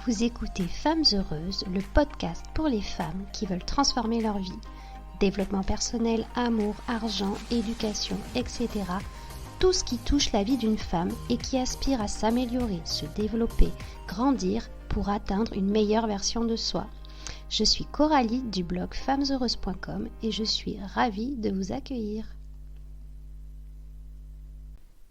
Vous écoutez Femmes Heureuses, le podcast pour les femmes qui veulent transformer leur vie. Développement personnel, amour, argent, éducation, etc. Tout ce qui touche la vie d'une femme et qui aspire à s'améliorer, se développer, grandir pour atteindre une meilleure version de soi. Je suis Coralie du blog femmesheureuses.com et je suis ravie de vous accueillir.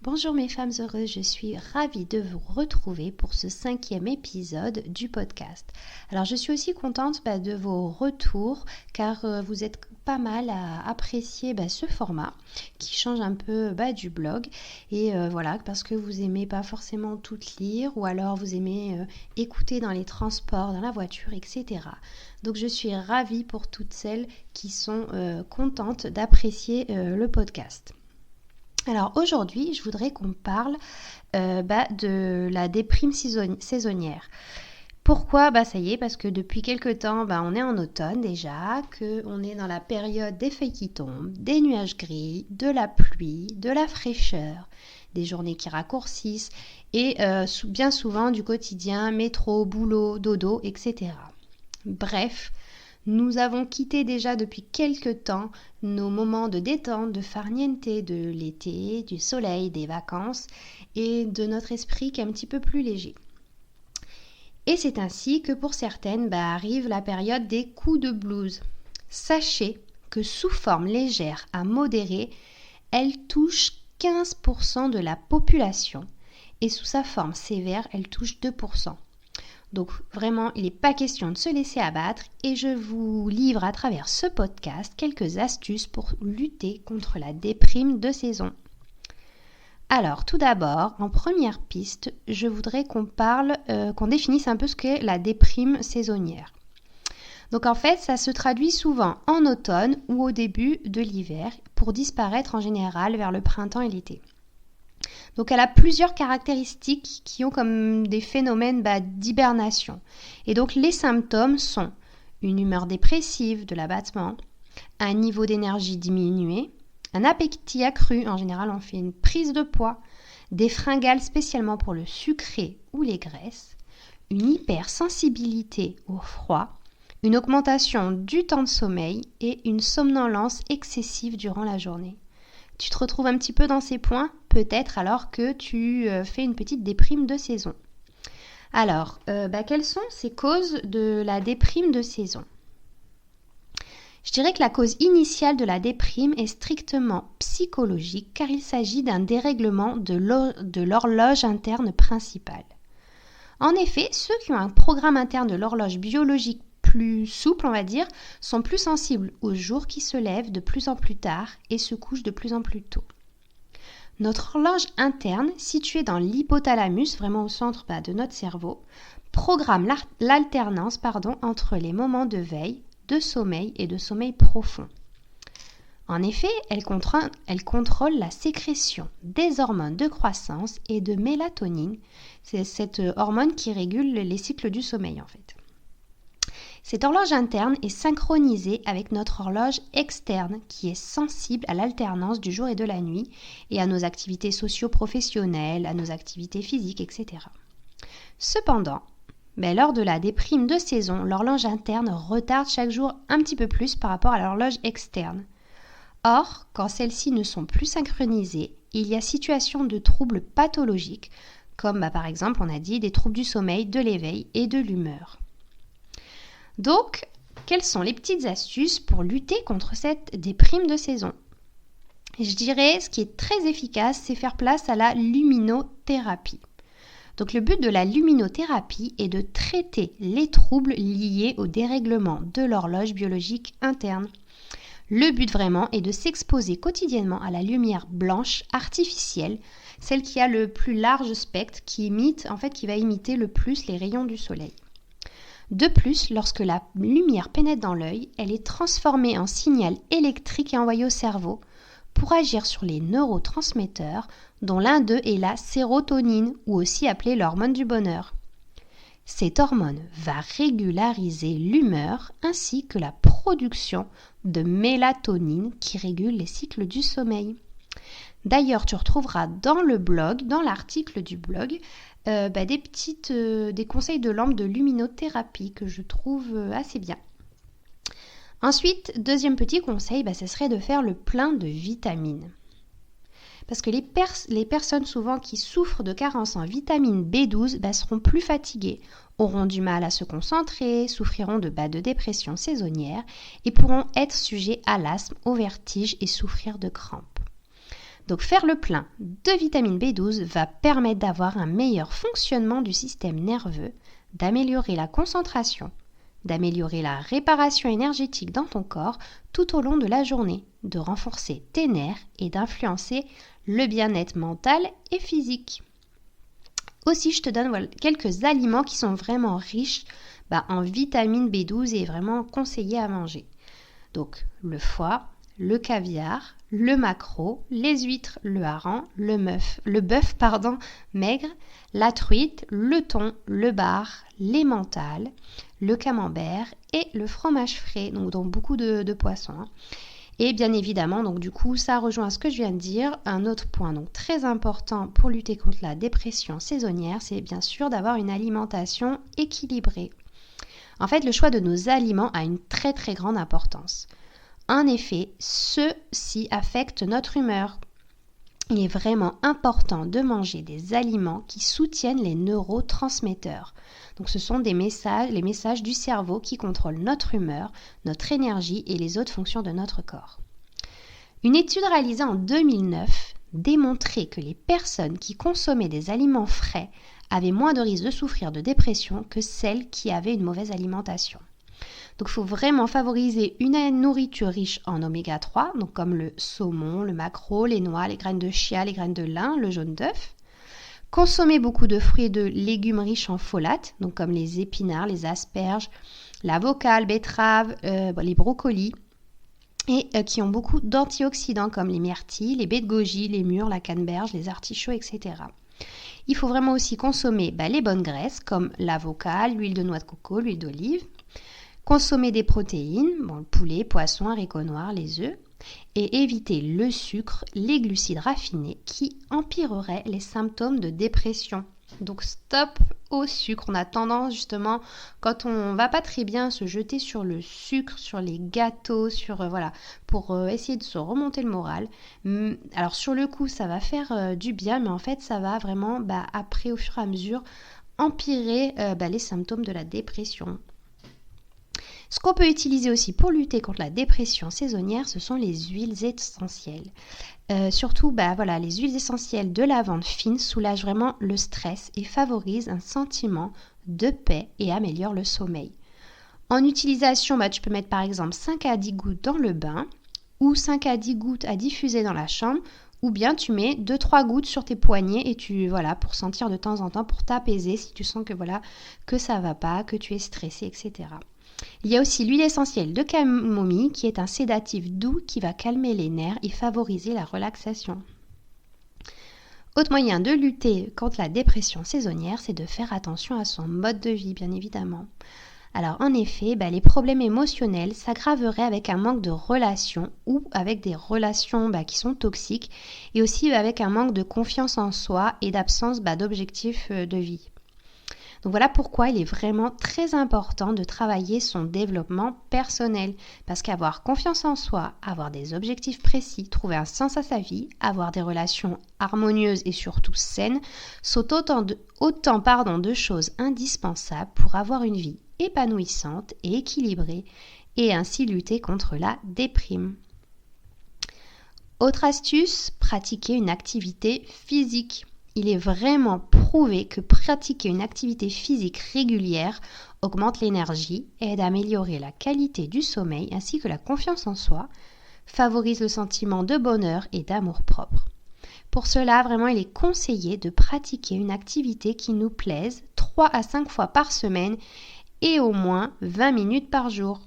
Bonjour mes femmes heureuses, je suis ravie de vous retrouver pour ce 5e épisode du podcast. Alors je suis aussi contente de vos retours car vous êtes pas mal à apprécier ce format qui change un peu du blog et voilà, parce que vous aimez pas forcément tout lire ou alors vous aimez écouter dans les transports, dans la voiture, etc. Donc je suis ravie pour toutes celles qui sont contentes d'apprécier le podcast. Alors aujourd'hui, je voudrais qu'on parle de la déprime saisonnière. Pourquoi ? Ça y est, parce que depuis quelques temps, on est en automne déjà, qu'on est dans la période des feuilles qui tombent, des nuages gris, de la pluie, de la fraîcheur, des journées qui raccourcissent et bien souvent du quotidien, métro, boulot, dodo, etc. Bref, nous avons quitté déjà depuis quelques temps nos moments de détente, de farniente, de l'été, du soleil, des vacances et de notre esprit qui est un petit peu plus léger. Et c'est ainsi que pour certaines arrive la période des coups de blues. Sachez que sous forme légère à modérée, elle touche 15% de la population et sous sa forme sévère, elle touche 2%. Donc vraiment, il n'est pas question de se laisser abattre et je vous livre à travers ce podcast quelques astuces pour lutter contre la déprime de saison. Alors tout d'abord, en première piste, je voudrais qu'on définisse un peu ce qu'est la déprime saisonnière. Donc en fait, ça se traduit souvent en automne ou au début de l'hiver pour disparaître en général vers le printemps et l'été. Donc elle a plusieurs caractéristiques qui ont comme des phénomènes d'hibernation. Et donc les symptômes sont une humeur dépressive, de l'abattement, un niveau d'énergie diminué, un appétit accru, en général on fait une prise de poids, des fringales spécialement pour le sucré ou les graisses, une hypersensibilité au froid, une augmentation du temps de sommeil et une somnolence excessive durant la journée. Tu te retrouves un petit peu dans ces points, peut-être alors que tu fais une petite déprime de saison. Alors, quelles sont ces causes de la déprime de saison ? Je dirais que la cause initiale de la déprime est strictement psychologique car il s'agit d'un dérèglement de l'horloge interne principale. En effet, ceux qui ont un programme interne de l'horloge biologique plus souple, on va dire, sont plus sensibles aux jours qui se lèvent de plus en plus tard et se couchent de plus en plus tôt. Notre horloge interne, située dans l'hypothalamus, vraiment au centre de notre cerveau, programme l'alternance entre les moments de veille, de sommeil et de sommeil profond. En effet, elle contrôle la sécrétion des hormones de croissance et de mélatonine. C'est cette hormone qui régule les cycles du sommeil en fait. Cette horloge interne est synchronisée avec notre horloge externe qui est sensible à l'alternance du jour et de la nuit et à nos activités socio-professionnelles, à nos activités physiques, etc. Cependant, lors de la déprime de saison, l'horloge interne retarde chaque jour un petit peu plus par rapport à l'horloge externe. Or, quand celles-ci ne sont plus synchronisées, il y a situation de troubles pathologiques comme par exemple, on a dit, des troubles du sommeil, de l'éveil et de l'humeur. Donc, quelles sont les petites astuces pour lutter contre cette déprime de saison ? Je dirais, ce qui est très efficace, c'est faire place à la luminothérapie. Donc, le but de la luminothérapie est de traiter les troubles liés au dérèglement de l'horloge biologique interne. Le but vraiment est de s'exposer quotidiennement à la lumière blanche artificielle, celle qui a le plus large spectre, qui va imiter le plus les rayons du soleil. De plus, lorsque la lumière pénètre dans l'œil, elle est transformée en signal électrique et envoyée au cerveau pour agir sur les neurotransmetteurs, dont l'un d'eux est la sérotonine, ou aussi appelée l'hormone du bonheur. Cette hormone va régulariser l'humeur ainsi que la production de mélatonine qui régule les cycles du sommeil. D'ailleurs, tu retrouveras dans le blog, dans l'article du blog, des conseils de lampes de luminothérapie que je trouve assez bien. Ensuite, deuxième petit conseil, ce serait de faire le plein de vitamines. Parce que les personnes souvent qui souffrent de carence en vitamine B12 seront plus fatiguées, auront du mal à se concentrer, souffriront de dépression saisonnière et pourront être sujets à l'asthme, au vertige et souffrir de crampes. Donc faire le plein de vitamine B12 va permettre d'avoir un meilleur fonctionnement du système nerveux, d'améliorer la concentration, d'améliorer la réparation énergétique dans ton corps tout au long de la journée, de renforcer tes nerfs et d'influencer le bien-être mental et physique. Aussi, je te donne quelques aliments qui sont vraiment riches en vitamine B12 et vraiment conseillés à manger. Donc, le foie, le caviar, le maquereau, les huîtres, le hareng, le bœuf maigre, la truite, le thon, le bar, l'emmental, le camembert et le fromage frais, donc beaucoup de poissons. Et bien évidemment, donc du coup, ça rejoint ce que je viens de dire. Un autre point donc très important pour lutter contre la dépression saisonnière, c'est bien sûr d'avoir une alimentation équilibrée. En fait, le choix de nos aliments a une très très grande importance. En effet, ceux-ci affectent notre humeur. Il est vraiment important de manger des aliments qui soutiennent les neurotransmetteurs. Donc ce sont les messages du cerveau qui contrôlent notre humeur, notre énergie et les autres fonctions de notre corps. Une étude réalisée en 2009 démontrait que les personnes qui consommaient des aliments frais avaient moins de risques de souffrir de dépression que celles qui avaient une mauvaise alimentation. Donc il faut vraiment favoriser une nourriture riche en oméga 3, donc comme le saumon, le maquereau, les noix, les graines de chia, les graines de lin, le jaune d'œuf. Consommer beaucoup de fruits et de légumes riches en folates, donc comme les épinards, les asperges, l'avocat, le betterave, les brocolis, et qui ont beaucoup d'antioxydants comme les myrtilles, les baies de goji, les mûres, la canneberge, les artichauts, etc. Il faut vraiment aussi consommer les bonnes graisses comme l'avocat, l'huile de noix de coco, l'huile d'olive. Consommer des protéines, le poulet, poisson, haricots noirs, les œufs, et éviter le sucre, les glucides raffinés qui empireraient les symptômes de dépression. Donc stop au sucre. On a tendance justement, quand on va pas très bien, se jeter sur le sucre, sur les gâteaux, pour essayer de se remonter le moral. Alors sur le coup, ça va faire du bien, mais en fait, ça va vraiment, après, au fur et à mesure, empirer les symptômes de la dépression. Ce qu'on peut utiliser aussi pour lutter contre la dépression saisonnière, ce sont les huiles essentielles. Surtout, les huiles essentielles de lavande fine soulagent vraiment le stress et favorisent un sentiment de paix et améliorent le sommeil. En utilisation, tu peux mettre par exemple 5 à 10 gouttes dans le bain ou 5 à 10 gouttes à diffuser dans la chambre, ou bien tu mets 2-3 gouttes sur tes poignets et pour sentir de temps en temps, pour t'apaiser si tu sens que ça va pas, que tu es stressé, etc. Il y a aussi l'huile essentielle de camomille qui est un sédatif doux qui va calmer les nerfs et favoriser la relaxation. Autre moyen de lutter contre la dépression saisonnière, c'est de faire attention à son mode de vie, bien évidemment. Alors en effet, les problèmes émotionnels s'aggraveraient avec un manque de relations ou avec des relations qui sont toxiques et aussi avec un manque de confiance en soi et d'absence d'objectifs de vie. Donc voilà pourquoi il est vraiment très important de travailler son développement personnel. Parce qu'avoir confiance en soi, avoir des objectifs précis, trouver un sens à sa vie, avoir des relations harmonieuses et surtout saines, sont autant de choses indispensables pour avoir une vie épanouissante et équilibrée et ainsi lutter contre la déprime. Autre astuce, pratiquer une activité physique. Il est vraiment prouvé que pratiquer une activité physique régulière augmente l'énergie, aide à améliorer la qualité du sommeil ainsi que la confiance en soi, favorise le sentiment de bonheur et d'amour-propre. Pour cela, vraiment, il est conseillé de pratiquer une activité qui nous plaise 3 à 5 fois par semaine et au moins 20 minutes par jour.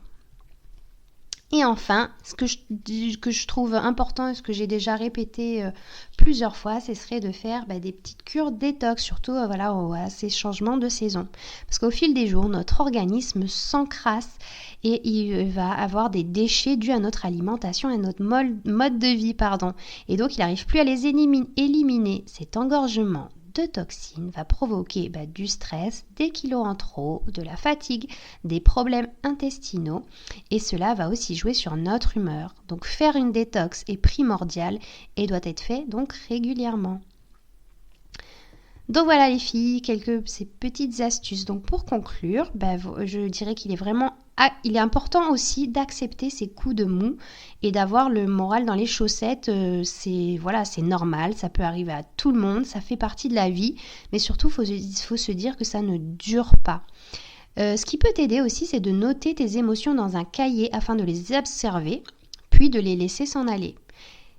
Et enfin, ce que je trouve important et ce que j'ai déjà répété plusieurs fois, ce serait de faire des petites cures détox, surtout à ces changements de saison. Parce qu'au fil des jours, notre organisme s'encrasse et il va avoir des déchets dus à notre alimentation et à notre mode de vie. Et donc, il n'arrive plus à les éliminer. Cet engorgement de toxines va provoquer du stress, des kilos en trop, de la fatigue, des problèmes intestinaux et cela va aussi jouer sur notre humeur. Donc faire une détox est primordial et doit être fait donc régulièrement. Donc voilà les filles, ces petites astuces. Donc pour conclure, je dirais qu'il est important aussi d'accepter ces coups de mou et d'avoir le moral dans les chaussettes. C'est normal, ça peut arriver à tout le monde, ça fait partie de la vie, mais surtout il faut se dire que ça ne dure pas. Ce qui peut t'aider aussi, c'est de noter tes émotions dans un cahier afin de les observer, puis de les laisser s'en aller.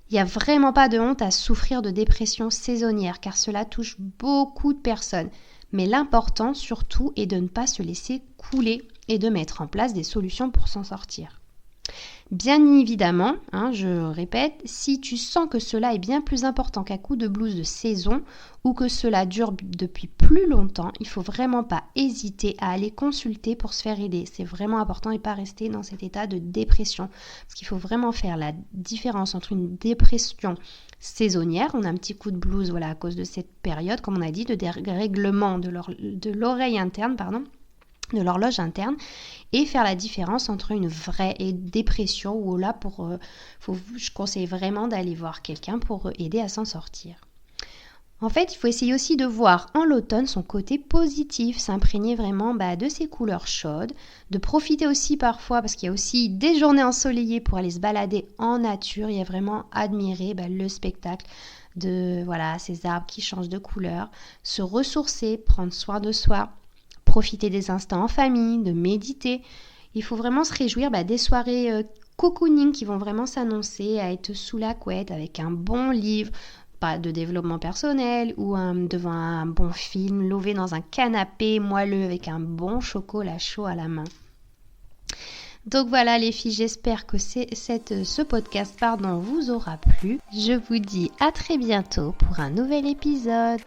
Il n'y a vraiment pas de honte à souffrir de dépression saisonnière car cela touche beaucoup de personnes. Mais l'important surtout est de ne pas se laisser couler et de mettre en place des solutions pour s'en sortir. Bien évidemment, je répète, si tu sens que cela est bien plus important qu'un coup de blues de saison ou que cela dure depuis plus longtemps, il ne faut vraiment pas hésiter à aller consulter pour se faire aider. C'est vraiment important et pas rester dans cet état de dépression. Parce qu'il faut vraiment faire la différence entre une dépression saisonnière, on a un petit coup de blues à cause de cette période, comme on a dit, de dérèglement de l'oreille interne, de l'horloge interne, et faire la différence entre une vraie dépression où là je conseille vraiment d'aller voir quelqu'un pour aider à s'en sortir. En fait, il faut essayer aussi de voir en l'automne son côté positif, s'imprégner vraiment de ces couleurs chaudes, de profiter aussi parfois, parce qu'il y a aussi des journées ensoleillées pour aller se balader en nature, il y a vraiment admirer le spectacle de ces arbres qui changent de couleur, se ressourcer, prendre soin de soi, profiter des instants en famille, de méditer. Il faut vraiment se réjouir des soirées cocooning qui vont vraiment s'annoncer à être sous la couette avec un bon livre, pas de développement personnel ou devant un bon film, lové dans un canapé moelleux avec un bon chocolat chaud à la main. Donc voilà les filles, j'espère que ce podcast vous aura plu. Je vous dis à très bientôt pour un nouvel épisode.